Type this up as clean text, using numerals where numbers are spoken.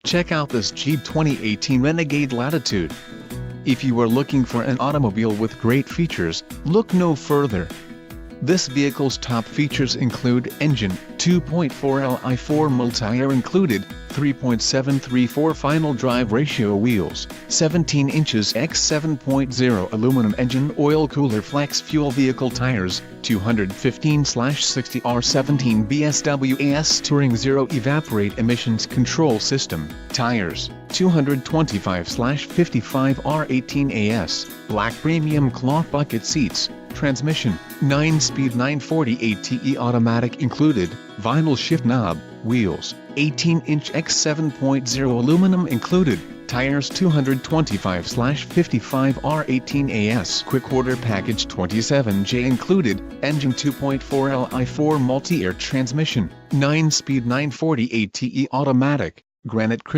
Check out this Jeep 2018 Renegade Latitude. If you are looking for an automobile with great features, look no further. This vehicle's top features include engine, 2.4 Li4 multi-air included, 3.734 final drive ratio wheels, 17 inches x 7.0 aluminum engine oil cooler flex fuel vehicle tires, 215/60 R17 BSWAS Touring Zero evaporate emissions control system, tires, 225/55 R18 AS, black premium cloth bucket seats, transmission, 9-speed 940 ATE automatic included, vinyl shift knob, wheels, 18-inch x 7.0 aluminum included, tires 225/55 R18 AS quick order package 27J included, engine 2.4 Li4 multi-air transmission, 9-speed 940 ATE automatic, granite crystal.